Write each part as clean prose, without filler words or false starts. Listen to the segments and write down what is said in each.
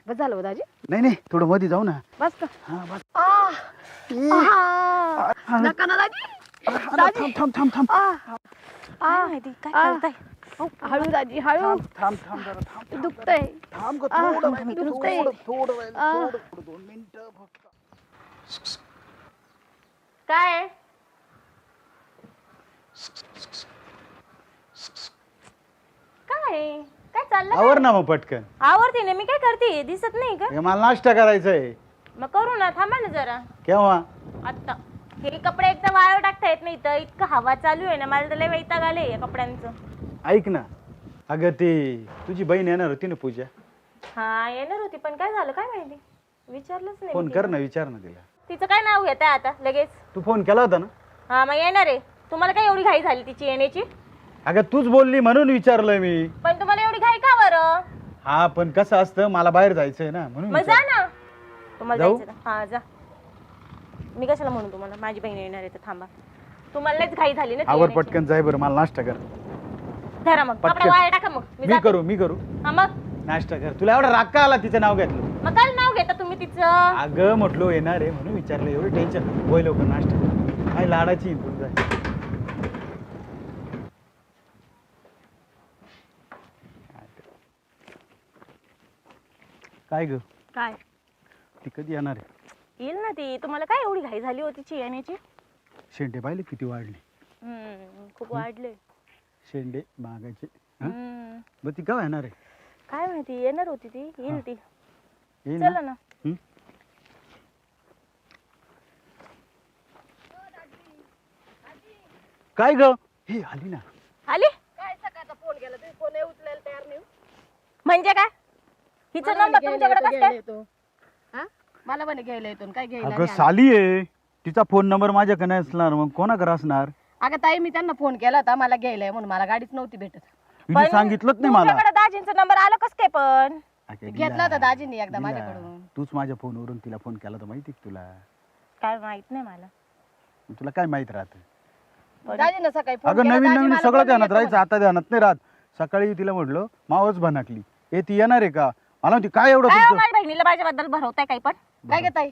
बस झालं हो दाजी. नाही नाही थोडं मध्ये जाऊ ना. बस का. हा बस. नका ना दाजी. थांब थांब थांब थांब काय माहिती काय करताय? हळू दाजी हळू. थांब थांब थांब जरा थांब दुखतंय. थांब ग थोडं राहिलं, दुखतंय. थोडं राहिलं, थोडं 2 मिनिटं फक्त. काय काय काय चाललं? आवर ना मग पटकन. आवडते ना मी. काय करते दिसत नाही का? हे मला नाश्ता करायचा आहे. मग करू ना. थांबा ना जरा. केव्हा? आता हे कपडे एकदम वाळू टाकता येत नाही तर इतकं हवा चालू आहे ना मला तर लय वैताग आले या कपड्यांचं. ऐक ना अगं ते तुझी बहीण येणार होती ना पूजा. हा येणार होती पण काय झालं काय माहिती विचारलंच नाही. फोन मी कर तिला. ना विचार ना तिला. तिचं काय नाव घेत आहे आता लगेच? तू फोन केला होता ना. हा मग येणार आहे. तुम्हाला काय एवढी घाई झाली तिची येण्याची? अगं तूच बोलली म्हणून विचारलंय मी. पण तुम्हाला एवढी घाई का बरं? हा पण कसं असतं मला बाहेर जायचंय ना म्हणून मग जा ना. तुम्हाला जाऊ? जायचं का? हा जा. मी कशाला म्हणू तुम्हाला माझी बहीण येणार आहे तर थांबा. तुम्हाला लयच घाई झाली ना ती आवर येण्याची. पटकन जाय बरं मला नाश्ता कर. धरा मग पटकन. कपडे वाया टाका मग मी जाते. करू हा मग नाश्ता कर. तुला एवढा राग का आला तिचं नाव घेतलं? मग काय नाव घेता तुम्ही तिचं? अगं म्हटलो येणार आहे म्हणून विचारलं. एवढं टेन्शन होय लवकर नाश्ता कर. काय लाडाची आहे तू जाय. काय ग काय ती कधी येणार आहे? येईल ना ती. तुम्हाला काय एवढी घाई झाली होती तिची येण्याची? शेंडे पाहिले किती वाढले. खूप वाढले. शेंडे मागाचे. हा? हम्म. मग ती केव्हा येणार आहे? काय माहिती येणार होती ती. येईल ती. येईल चला ना. हं? काय ग हे आली ना. आली काय सकाळचा फोन केला तुम्ही फोन उचलायला तयार नाही. म्हणजे काय? हिचा नंबर तुमच्याकडे कसं काय? येतो. हा मला म्हणे घ्यायला येतो. काय घ्यायला अगं नाही आला. साली आहे तिचा फोन नंबर माझ्याकडे नाही असणार मग कोणाकडे असणार? अगं ताई मी त्यांना फोन केला होता मला घ्यायला म्हणून मला गाडीच नव्हती भेटत. तिने सांगितलंच नाही मला. तुमच्याकडे दाजींचा नंबर आला कस काय पण? अगं घेतला दिला, होता दाजींनी एकदा दिला. माझ्याकडून. तूच माझ्या फोनवरून तिला फोन केला तर माहिती का तुला? काय माहित नाही मला. तुला काय माहित राहत? दाजींना सकाळी फोन अगं केला, नवीन दाजी नवीन मला सगळं बोलले ध्यानात येतो राहायचं आता ध्यानात नाही राहत. सकाळी तिला म्हटलं मावच भनाकली ए ती येणार आहे का? मला म्हणते काय एवढं काय हो, तुमचं? माझ्या बहिणीला माझ्याबद्दल भरवताय काही पण? म्हणे. काय घेताय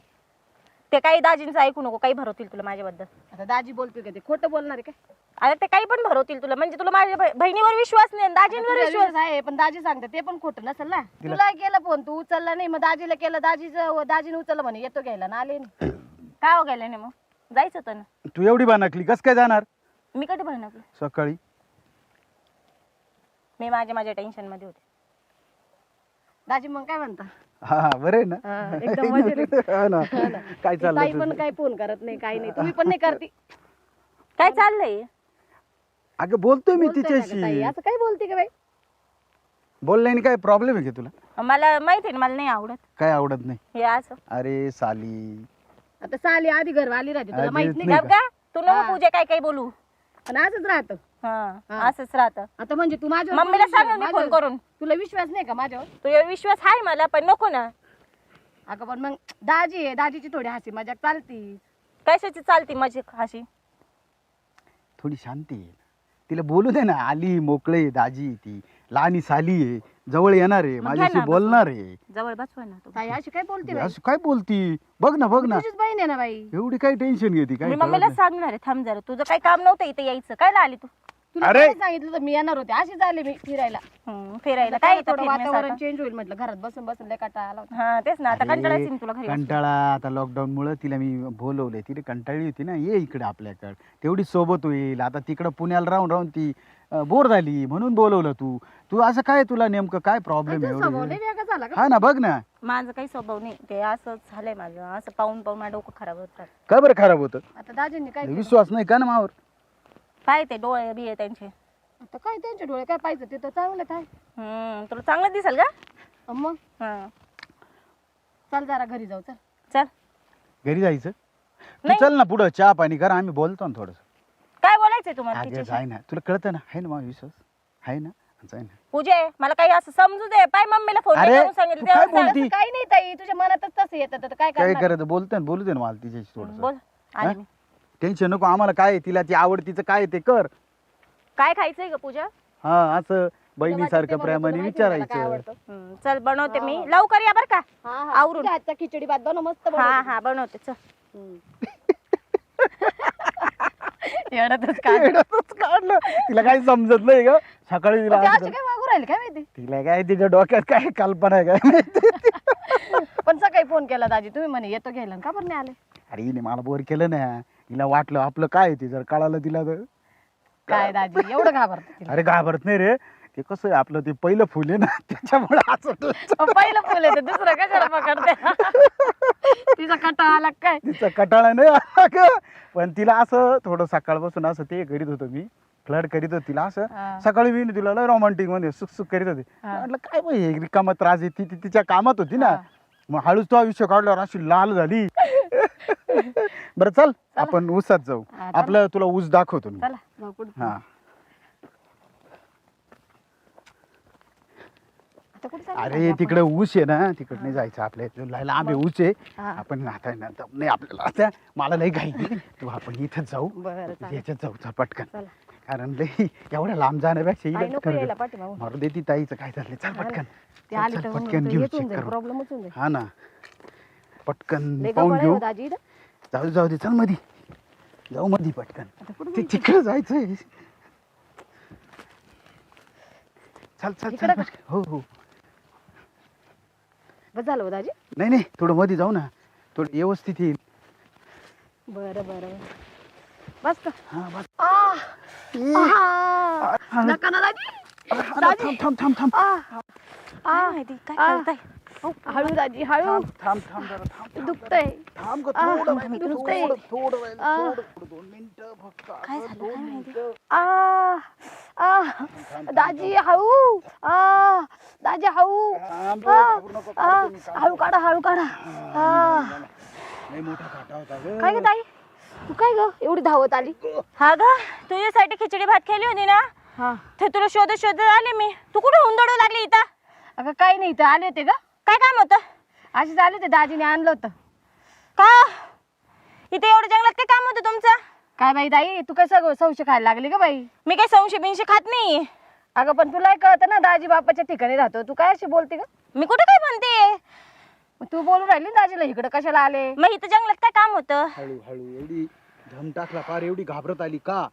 ते काही दाजींचं ऐकू नको. काही भरवतील तुला माझ्याबद्दल. आता दाजी बोलतोय का ते खोटं बोलणार आहे काय? अरे ते काही पण भरवतील तुला. म्हणजे तुला माझ्या बहिणीवर विश्वास नाही दाजींवर तुझा विश्वास. विश्वास आहे पण दाजी सांगते ते पण खोटं नसेल ना. तुला केला फोन तू उचलला नाही मग दाजीला केला दाजीने उचललं म्हणे येतो घ्यायला ना आले नाही. काय हो गेलं नाही मग? जायचं होतं ना. तू एवढी भनाकली कस काय जाणार? मी कधी भरणार? सकाळी मी माझ्या टेन्शन मध्ये होते. दाजी मग काय म्हणता? हा बरं आहे ना. हा, एकदम मजेत आहे. हा ना. हा ना. काय ताई चाललं पण तुझं? काय फोन करत नाही काही नाही तुम्ही पण नाही करती. काय चाललंय? अगं बोलतोय मी बोलतोय ना गं ताई, तिच्याशी. असं काय बोलते का बाई? बोलल्याने काय प्रॉब्लेम आहे का तुला? मला माहिती आहे ना मला नाही आवडत काय आवडत नाही? हे असं. अरे साली आता साली आधी घर आली राहते तुला आधी माहित येत नाही नाही का? गप का? तू नको हा. पूजा काय काय बोलू. पण असंच राहतं. हा हा. असंच राहतं. आता म्हणजे तू माझ्यावर मम्मीला बोलली सांग मी का? फोन करून. तुला विश्वास नाही का माझ्यावर? तुझ्या विश्वास आहे मला पण नको ना. अगं पण मग दाजी आहे दाजीची थोडी हसी मजाक चालती. कशाची चालती माझी अशी? थोडी शांती आहे. तिला बोलू दे ना. आली मोकळे दाजी ती लहानी साली आहे जवळ येणार आहे मग घ्या माझ्याशी ना, बोलणार आहे. जवळ बसवा ना तू. ताई अशी काय बोलते बाई? असं काय बोलती? बघ ना बघ ना तुझीच बहीण आहे ना बाई. एवढी काय टेन्शन घेते काय मी कळत मम्मीला नाही. सांगणार आहे थांब जरा. तुझं काही काम नव्हतं इथे यायचं. काय आली तू? तुला अरे! काय सांगितलं तर मी येणार होते अशीच आले मी फिरायला. फिरायला काय इथं थोडं फिरण्यासारखं? वातावरण चेंज होईल म्हटलं घरात बसून बसून लय कंटाळा आला होता. हा तेच ना. आता अरे, कंटाळा येईल तुला घरी बसून. कंटाळा आता लॉकडाऊन मुळे तिला मी बोलवले. तिने कंटाळली होती ना ये इकडे आपल्याकडे तेवढी सोबत होईल. आता तिकडं पुण्याला राहून राहून ती बोर झाली म्हणून बोलवलं. तू तू असं काय तुला नेमकं काय प्रॉब्लेम तुझा स्वभाव एवढं? लय वेगळा झाला का? हा ना बघ ना. माझं काही स्वभाव नाही. ते असंच झालंय माझं. असं पाहून पाहून माझं डोकं खराब होत राहतं. का बरं खराब होतं? आता दाजींनी काय केलं? विश्वास नाही का ना मावर? काय ते डोळे बिये त्यांचे. आता काय त्यांचे डोळे काय पाहिजे ते तर चांगलं आहे. तुला चांगलं दिसेल का? मग हा चल जरा घरी जाऊ चल. चल. घरी जायचं? तू नाही. चल ना पुढं चहा पाणी कर आम्ही बोलतो ना थोडस. काय बोलायचंय तुम्हाला अगं तिच्याशी? जाय ना तुला कळतं ना आहे ना माझा विश्वास आहे ना जाय ना. पूजे मला काही असं समजू दे. पाय मम्मीला फोन अरे, करून सांगितलं तू काय तेव्हा सांग. बोलती? असं काही नाही ताई तुझ्या मनातच तसं येतं तर काय काय करणार? करायचं बोलतो ना बोलू दे ना मला तिच्याशी थोडस. बोल आले मी. टेन्शन नको आम्हाला काय आहे, तिला ती आवडतीचं काय आहे ते कर. काय खायचंय का पूजा? हा असं बहिणीसारखं प्रेमाने विचारायचं. चल बनवते मी लवकर या बर का. आवरून. आवरून आजचा खिचडी भात बनव मस्त हा हा बनवते चल. येण्यातच काय येड्यातच काढलं. तिला काही समजत नाही ग. सकाळी तिला ते असं असे काय मागू राहिले काय माहिती. तिला काय तिच्या डोक्यात काय कल्पना आहे काय माहिती. पण सकाळी फोन केला दाजी तुम्ही म्हणे येतो घ्यायला का बरं नाही आले. अरे हिने मला बोर केलं ना. हिला वाटलं आपलं काय ते जर कळालं तिला तर. काय दाजी एवढं घाबरत. अरे घाबरत नाही रे. ते कसं आहे आपलं ते पहिलं फुल आहे ना त्याच्यामुळे असं पहिलं फुल येतं दुसरं कशाला पकडते. तिचा कटा आला काय. तिचा कटाळा नाही आला ग. पण तिला असं थोडं सकाळपासून असं ते करीत होतो मी. फ्लड करीत होती तिला असं. हा. सकाळी मी तिला लय रोमांटिक मध्ये सुख सुख करीत होते. हा. म्हटलं काय बाई हे रिकामा त्रास आहे. ती तिच्या कामात होती ना. मग हळूच तो आयुष्य काढल्यावर अशी लाल झाली. बरं चल आपण ऊसात जाऊ. हा, चला. आपलं तुला ऊस दाखवतो मी. चला जाऊ कुठं. हा आता कुठं चालली अरे दाजी तिकडे ऊस आहे ना तिकडे नाही जायचं आपल्या इथं लय लांब आहे ऊस आहे. हा. आपण आता आहे ना दम नाही आपल्याला आता मला लय घाई आहे. तू आपण इथंच जाऊ. बरं चालेल. याच्यात जाऊ चल पटकन. चला. कारण लय एवढ्या लांब जाण्यापेक्षा ताई इथंच नको यायला कर. पाठीमागून. मारू दे ती ताईचं काय झालं चल हा ना. पटकन. ते चल, आली चल, तर पटकन घेऊ येतून चेक जाईल करू. प्रॉब्लेमच होऊन जाईल. हा ना पटकन लय पाहून गबाळ आहे घेऊ. हो दाजी इथं. जाऊ दे चल मधी जाऊ मधी पटकन. आता कुठं ते जायचं? तिकडे जायचंय. चल चल इकडं चल का? हो हो बस झालं हो दाजी. नाही नाही थोडं मध्ये जाऊ ना थोडं व्यवस्थित येईल. बरं बरं बस का. हा बस. नका ना दाजी. थांब थांब थांब थांब काय माहिती काय करताय. हळू दाजी हळू. थांब थांब जरा थांब दुखतंय. थांब ग थोडं मी थोडं दुखतंय. थोडं राहिलं, आ. थोडं 2 मिनिटं फक्त. काय झालं काय माहिती. दाजी हळू. दाजी हळू. थांब रे, घाबरू नको, काढतो मी, काढतो. हळू काढा हळू काढा. लय मोठा काटा होता ग. काय ग ताई तू काय ग एवढी धावत आली. हा ग तुझ्यासाठी खिचडी भात केली होती ना. हा ते तुला शोधत शोधत आले मी. तू कुठे हुंदडू लागली इथं. अगं काही नाही इथं आले होते ग. काय काम होतं. अशीच आले होते दाजीने आणलं होतं. का इथे एवढं जंगलात काय काम होतं तुमचं. काय बाई ताई तू काय सगळं संशय खायला लागली का बाई. मी काय संशय बिंशय खात नाही. अगं पण तुला कळतं ना दाजी बापाच्या ठिकाणी राहतो तू काय अशी बोलते का. मी कुठे काय म्हणते. मग तू बोलून राहिली ना दाजीला इकडे कशाला आले. मग इथं जंगलात काय काम होतं. हळू हळू एवढी धम टाकला पार एवढी घाबरत आली का.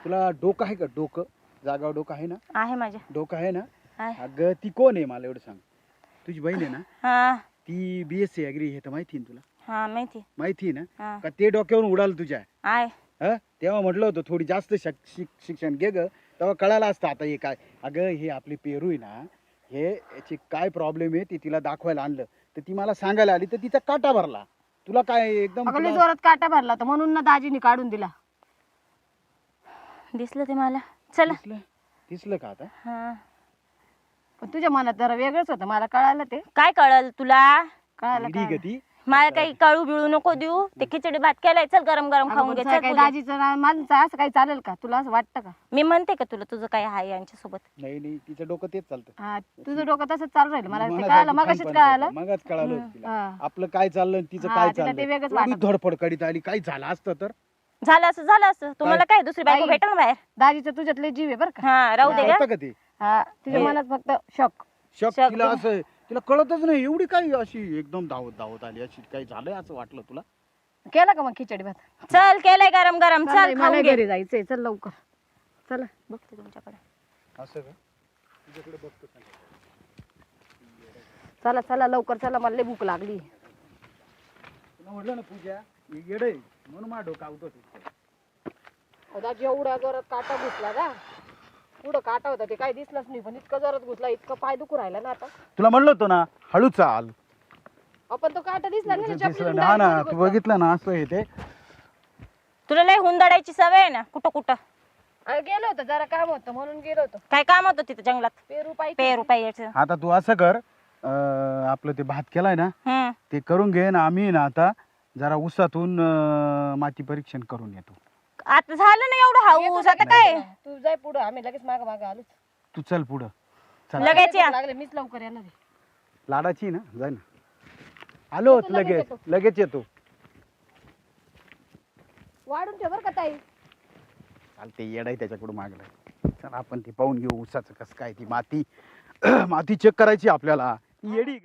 तुला डोकं आहे का डोकं जागावर डोकं आहे ना. आहे माझ्या. डोकं आहे ना. आहे. अगं ती कोण आहे मला एवढं सांग. तुझी बहीण आहे ना. हा ती BSc ॲग्री हे तर माहिती आहे ना तुला. हा माहिती. माहिती आहे ना. हा का ते डोक्यावरून उडालं तुझ्या. आहे. हं? तेव्हा म्हटलं होतं थोडी जास्त शिक्षण घे ग तेव्हा कळालं असतं आता हे काय. अगं हे आपली पेरू आहे ना हे याची काय प्रॉब्लेम आहे ती तिला दाखवायला आणलं तर ती मला सांगायला आली तर तिचा काटा भरला. तुला काय एकदम अगं लय तुला- जोरात काटा भरला होता म्हणून ना दाजीने काढून दिला. दिसलं ते मला. चला. दिसलं का आता. हा पण तुझ्या मनात जरा वेगळंच होतं मला कळालं ते. काय कळल तुला. कळालं ठीक आहे कळालं. ती. मला काही काळू बिळू नको देऊ. ते खिचडी भात केलाय चल गरम गरम अगं खाऊन पण घे. काय चल पूजा. दाजीचं माझं असं काही चालेल का तुला असं वाटतं का. मी म्हणते का तुला तुझं काय आहे यांच्यासोबत. नाही नाही तिचं डोकं तेच चालतं. हा तुझं डोकं तसंच चालू राहिलं मला ते मनात कळालं अजून मगाशीच खानपान कळालं. होतं. मगाच कळालं होतं तिला. हा. आपलं काय चाललं आणि तिचं हा, काय तिला ते चाललं वेगळंच एवढी वाटत. धडपड करीत आली काही झालं असतं तर. झालं असं तुम्हाला काय दुसरी बायको बाई. भेटेल ना बाहेर. दाजीचं तुझ्यात लय जीव आहे बरं का. हा राहू दे का. कळतं का ते हा तुझ्या मनात फक्त शॉक. शक शक तिला तिला- असं तिला कळतच नाही एवढी काही अशी एकदम धावत आली अशी काही झालंय असं वाटलं तुला. केला का मग खिचडी भात. चल केलंय गरम गरम चल मला खाऊन घे. घरी जायचंय चल लवकर. चला बघते तुमच्याकडे. असं का तुझ्याकडे बघतो का? चला चला लवकर चला मला लय भूक लागली. तुला म्हटलं ना पूजा ही येडे म्हणून माझं डोकं आवतो. दाजी एवढ्या जोरात काटा घुसला ना. पुढं काटा होता ते काही दिसलंच नाही पण इतकं जोरात घुसला इतकं पाय दुखू राहिला ना आता. तुला म्हणलं होतं ना हळू चाल. आपण तो काटा दिसला नाही ना, दिसलं चपलीतून ना. हा ना direct तू घुसला. बघितलं ना असं आहे ते. तुला लय हुंदडायची सवय आहे ना कुठं कुठं. गेलो होतो जरा काम होतं म्हणून गेलो होतो. काय काम होतं तिथं जंगलात. पेरू पाहिजे. पेरू पाहिजे. आता तू असं कर आपलं ते भात केलाय ना ते करून घे ना. आम्ही ना आता जरा उसातून माती परीक्षण करून येतो. आता झालं ना एवढं हाऊस आता काय. तू जाय पुढं आम्ही लगेच माग माग आलो. तू चल पुढं चल. लगेच या. लागले मीच लवकर येणार आहे. लाडाची ना जाय ना. आलो येतो, लगेच लगेच येतो. लगेच येतो. वाढून ठेव बरं का ताई. चालते येडाय त्याच्याकडून मागलं. चला आपण ती पाहून घेऊ ऊसाचं कसं काय ती माती माती चेक करायची आपल्याला. ती येडी